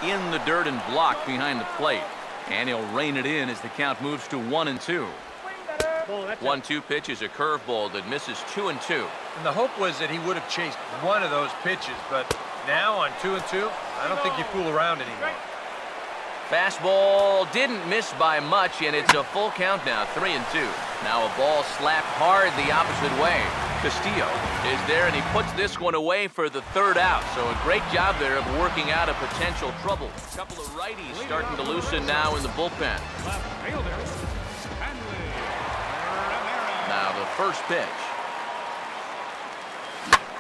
in the dirt and blocked behind the plate. And he'll rein it in as the count moves to 1-2. 1-2 pitch is a curveball that misses 2-2. And the hope was that he would have chased one of those pitches, but now on 2-2, I don't think you fool around anymore. Fastball didn't miss by much, and it's a full count now, 3-2. Now a ball slapped hard the opposite way. Castillo is there, and he puts this one away for the third out. So a great job there of working out a potential trouble. A couple of righties starting to loosen now in the bullpen. Now the first pitch.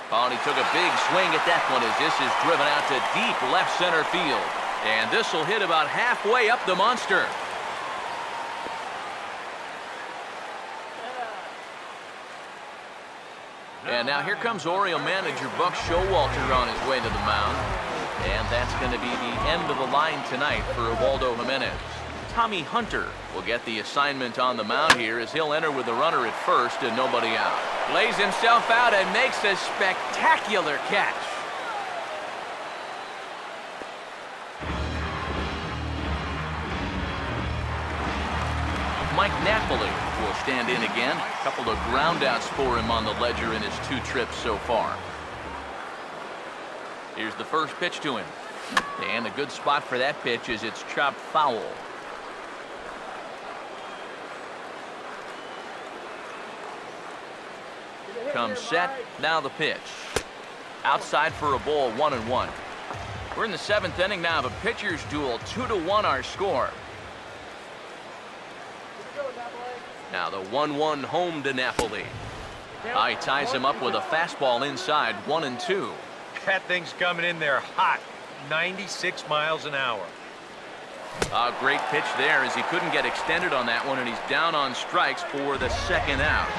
Oh, and he took a big swing at that one as this is driven out to deep left center field. And this will hit about halfway up the monster. And now here comes Oriole manager Buck Showalter on his way to the mound. And that's going to be the end of the line tonight for Ubaldo Jimenez. Tommy Hunter will get the assignment on the mound here as he'll enter with a runner at first and nobody out. Lays himself out and makes a spectacular catch. Mike Napoli will stand in again. A couple of groundouts for him on the ledger in his 2 trips so far. Here's the first pitch to him. And a good spot for that pitch is it's chopped foul. Comes set. Now the pitch. Outside for a ball, 1-1. We're in the 7th inning now of a pitcher's duel. 2-1 our score. Now the 1-1 home to Napoli. He ties him up with a fastball inside, 1-2. That thing's coming in there hot, 96 miles an hour. A great pitch there as he couldn't get extended on that one, and he's down on strikes for the second out.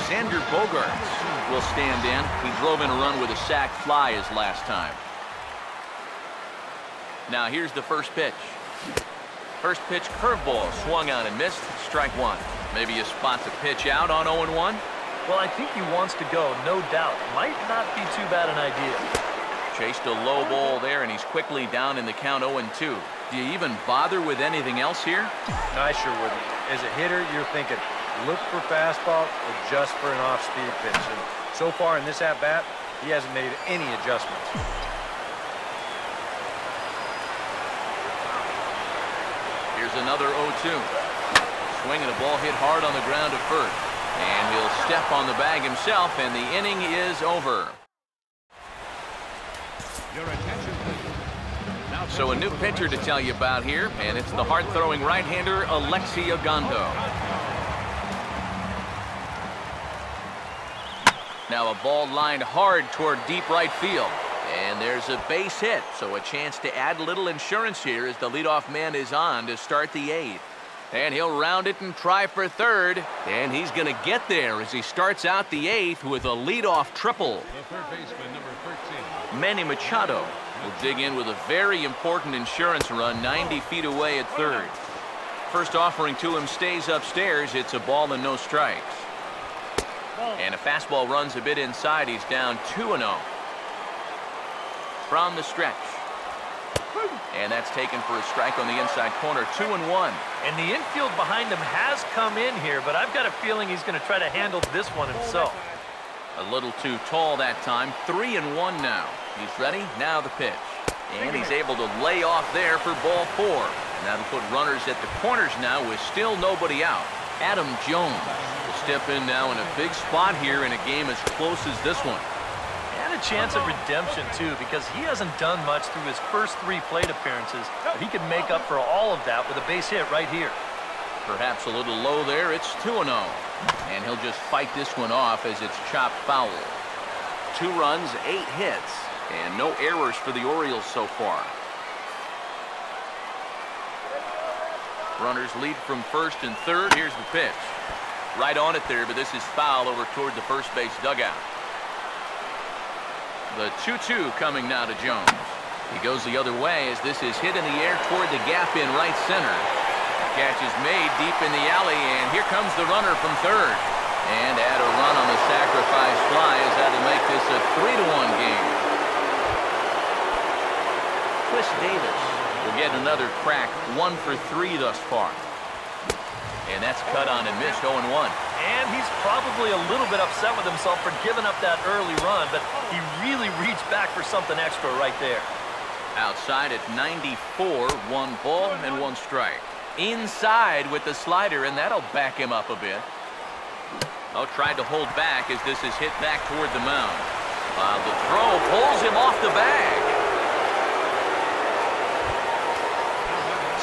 Xander Bogaerts will stand in. He drove in a run with a sac fly his last time. Now here's the first pitch. First pitch curveball swung on and missed. Strike 1. Maybe a spot to pitch out on 0-1. Well, I think he wants to go, no doubt. Might not be too bad an idea. Chased a low ball there, and he's quickly down in the count 0-2. Do you even bother with anything else here? No, I sure wouldn't. As a hitter, you're thinking, look for fastball, adjust for an off-speed pitch. And so far in this at-bat, he hasn't made any adjustments. Here's another 0-2. Swing and a ball hit hard on the ground at first. And he'll step on the bag himself, and the inning is over. Your attention, please. So a new pitcher to tell you about here, and it's the hard-throwing right-hander Alexi Ogando. Now a ball lined hard toward deep right field. And there's a base hit, so a chance to add a little insurance here as the leadoff man is on to start the 8th. And he'll round it and try for third. And he's going to get there as he starts out the 8th with a leadoff triple. The third baseman, number 13. Manny Machado will dig in with a very important insurance run 90 feet away at third. First offering to him stays upstairs. It's a ball and no strikes. And a fastball runs a bit inside. He's down 2-0. From the stretch. And that's taken for a strike on the inside corner, 2-1. And the infield behind him has come in here, but I've got a feeling he's going to try to handle this one himself. A little too tall that time, 3-1 now. He's ready, now the pitch. And he's able to lay off there for ball 4. And that'll put runners at the corners now with still nobody out. Adam Jones will step in now in a big spot here in a game as close as this one. And a chance of redemption, too, because he hasn't done much through his first 3 plate appearances, but he could make up for all of that with a base hit right here. Perhaps a little low there. It's 2-0. And he'll just fight this one off as it's chopped foul. 2 runs, 8 hits, and no errors for the Orioles so far. Runners lead from first and third. Here's the pitch. Right on it there, but this is foul over toward the first base dugout. The 2-2 coming now to Jones. He goes the other way as this is hit in the air toward the gap in right center. The catch is made deep in the alley, and here comes the runner from third. And add a run on the sacrifice fly as that'll make this a 3-1 game. Chris Davis will get another crack, 1 for 3 thus far. And that's cut on and missed, 0-1. And he's probably a little bit upset with himself for giving up that early run, but he really reached back for something extra right there. Outside at 94, 1 ball and 1 strike. Inside with the slider, and that'll back him up a bit. Oh, tried to hold back as this is hit back toward the mound. The throw pulls him off the bag.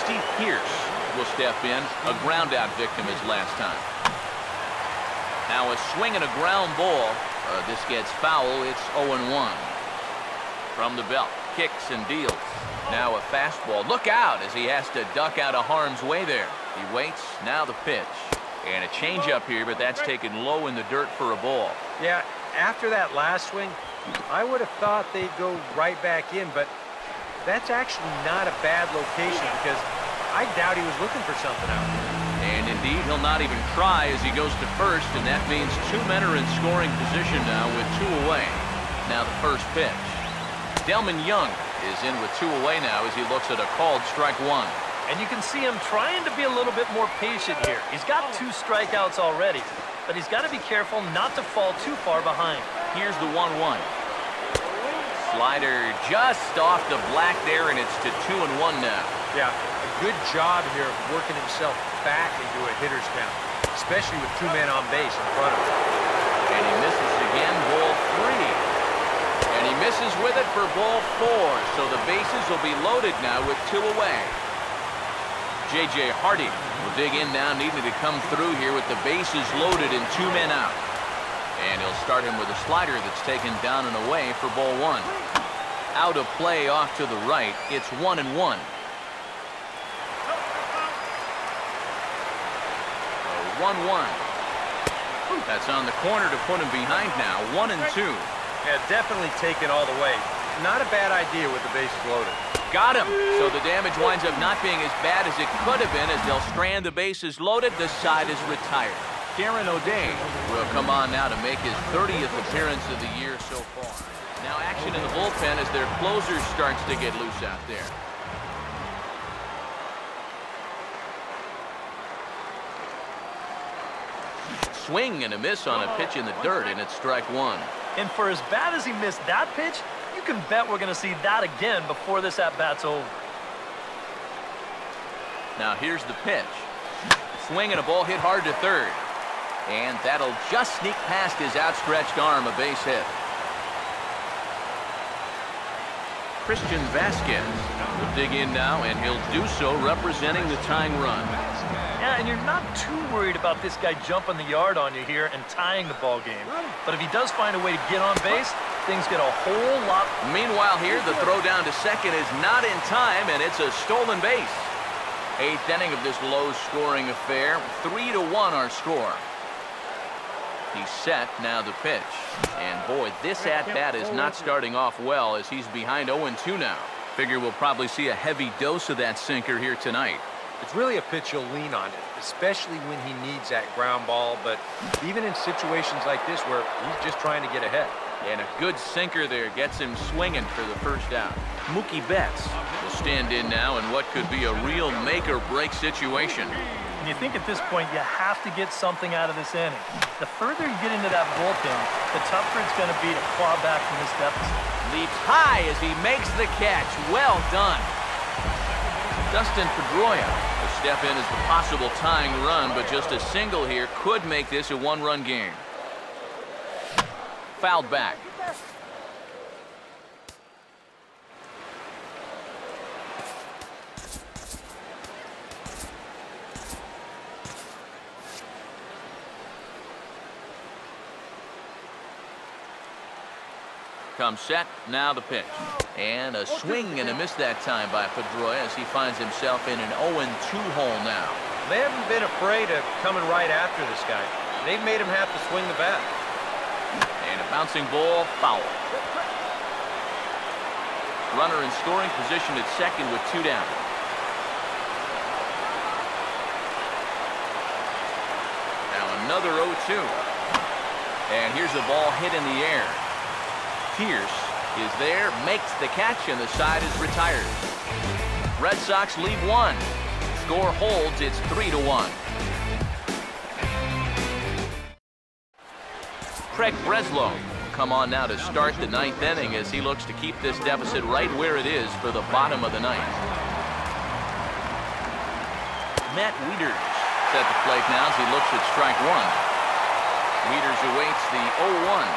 Steve Pierce will step in, a ground out victim as last time. Now a swing and a ground ball. This gets foul. It's 0-1. From the belt, kicks and deals. Now a fastball. Look out as he has to duck out of harm's way there. He waits. Now the pitch. And a changeup here, but that's taken low in the dirt for a ball. Yeah, after that last swing, I would have thought they'd go right back in, but that's actually not a bad location because I doubt he was looking for something out there. And indeed, he'll not even try as he goes to first, and that means 2 men are in scoring position now with 2 away. Now the first pitch. Delman Young is in with 2 away now as he looks at a called strike 1. And you can see him trying to be a little bit more patient here. He's got 2 strikeouts already, but he's got to be careful not to fall too far behind. Here's the 1-1. Slider just off the black there, and it's to 2-1 now. Yeah, a good job here of working himself back into a hitter's count, especially with 2 men on base in front of him. And he misses again, ball 3. And he misses with it for ball 4, so the bases will be loaded now with 2 away. J.J. Hardy will dig in now, needing to come through here with the bases loaded and 2 men out. And he'll start him with a slider that's taken down and away for ball 1. Out of play off to the right. It's 1-1. 1-1. That's on the corner to put him behind now. 1-2. Yeah, definitely taken all the way. Not a bad idea with the bases loaded. Got him. So the damage winds up not being as bad as it could have been as they'll strand the bases loaded. This side is retired. Darren O'Day will come on now to make his 30th appearance of the year so far. Now action in the bullpen as their closer starts to get loose out there. Swing and a miss on a pitch in the dirt, and it's strike 1. And for as bad as he missed that pitch, you can bet we're going to see that again before this at-bat's over. Now here's the pitch. Swing and a ball hit hard to third. And that'll just sneak past his outstretched arm, a base hit. Christian Vasquez will dig in now, and he'll do so representing the tying run. Yeah, and you're not too worried about this guy jumping the yard on you here and tying the ball game. But if he does find a way to get on base, things get a whole lot. Meanwhile here, the throw down to second is not in time, and it's a stolen base. 8th inning of this low-scoring affair. 3-1 our score. He's set, now the pitch. And boy, this at-bat is not starting off well as he's behind 0-2 now. Figure we'll probably see a heavy dose of that sinker here tonight. It's really a pitch you'll lean on it, especially when he needs that ground ball, but even in situations like this where he's just trying to get ahead. And a good sinker there gets him swinging for the first out. Mookie Betts will stand in now in what could be a real make-or-break situation. And you think at this point you have to get something out of this inning. The further you get into that bullpen, the tougher it's going to be to claw back from this deficit. Leaps high as he makes the catch. Well done. Dustin Pedroia will step in as the possible tying run, but just a single here could make this a 1-run game. Fouled back. Comes set, now the pitch. And a swing and a miss that time by Pedroia as he finds himself in an 0-2 hole now. They haven't been afraid of coming right after this guy. They've made him have to swing the bat. And a bouncing ball, foul. Runner in scoring position at second with 2 down. Now another 0-2. And here's a ball hit in the air. Pierce is there, makes the catch, and the side is retired. Red Sox lead one. Score holds, it's 3-1. Craig Breslow will come on now to start the ninth inning as he looks to keep this deficit right where it is for the bottom of the ninth. Matt Wieters at the plate now as he looks at strike one. Wieters awaits the 0-1.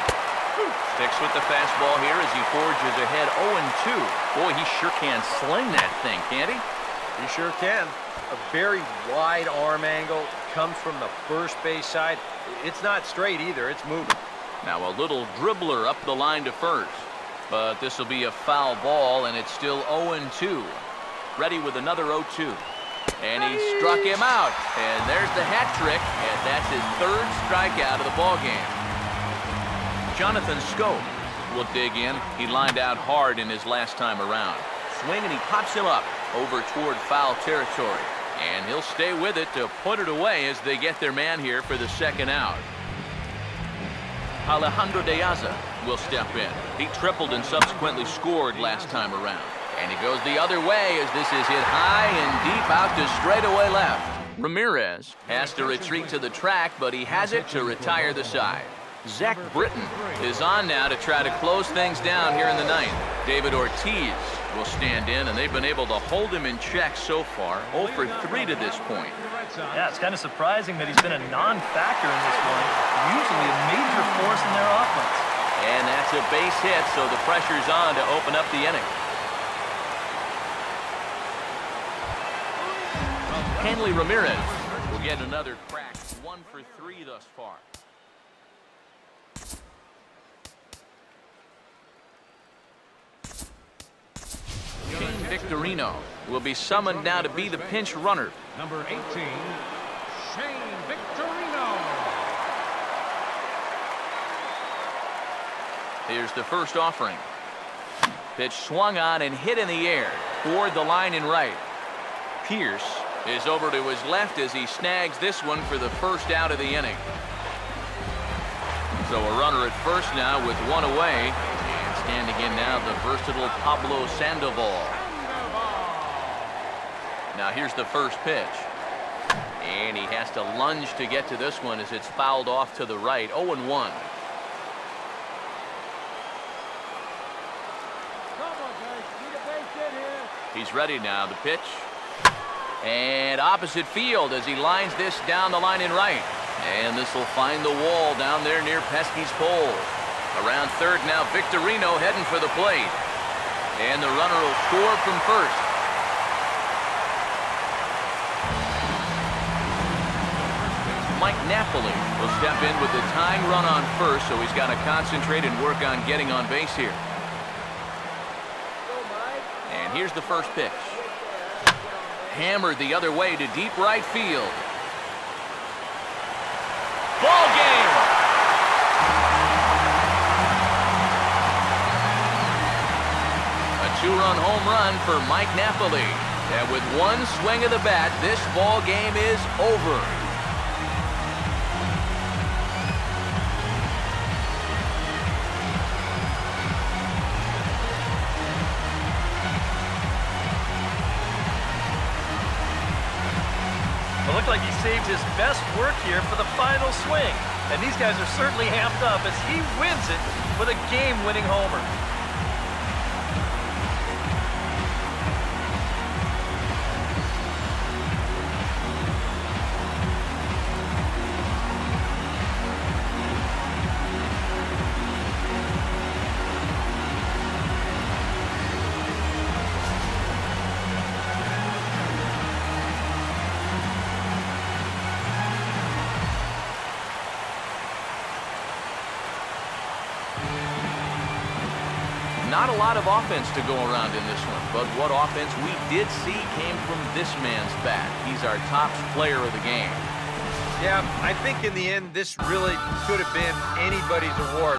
Sticks with the fastball here as he forges ahead 0-2. Boy, he sure can sling that thing, can't he? He sure can. A very wide arm angle, comes from the first base side. It's not straight either, it's moving. Now a little dribbler up the line to first. But this will be a foul ball, and it's still 0-2. Ready with another 0-2. And he struck him out. And there's the hat trick, and that's his third strikeout of the ballgame. Jonathan Scope will dig in. He lined out hard in his last time around. Swing, and he pops him up over toward foul territory. And he'll stay with it to put it away as they get their man here for the second out. Alejandro De Aza will step in. He tripled and subsequently scored last time around. And he goes the other way as this is hit high and deep out to straightaway left. Ramirez has to retreat to the track, but he has it to retire the side. Zach Britton is on now to try to close things down here in the ninth. David Ortiz will stand in, and they've been able to hold him in check so far. 0 for 3 to this point. Yeah, it's kind of surprising that he's been a non-factor in this one. Usually a major force in their offense. And that's a base hit, so the pressure's on to open up the inning. Hanley Ramirez will get another crack. 1 for 3 thus far. Shane Victorino will be summoned now to be the pinch runner. Number 18, Shane Victorino. Here's the first offering. Pitch swung on and hit in the air toward the line and right. Pierce is over to his left as he snags this one for the first out of the inning. So a runner at first now with one away. And standing in now the versatile Pablo Sandoval. Now here's the first pitch. And he has to lunge to get to this one as it's fouled off to the right. 0-1. He's ready now. The pitch. And opposite field as he lines this down the line in right. And this will find the wall down there near Pesky's pole. Around third now, Victorino heading for the plate. And the runner will score from first. Mike Napoli will step in with the tying run on first, so he's got to concentrate and work on getting on base here. And here's the first pitch. Hammered the other way to deep right field. Ball game! A two-run home run for Mike Napoli. And with one swing of the bat, this ball game is over. It looked like he saved his best work here for the final swing. And these guys are certainly amped up as he wins it with a game-winning homer. Not a lot of offense to go around in this one, but what offense we did see came from this man's bat. He's our top player of the game. Yeah, I think in the end, this really could have been anybody's award.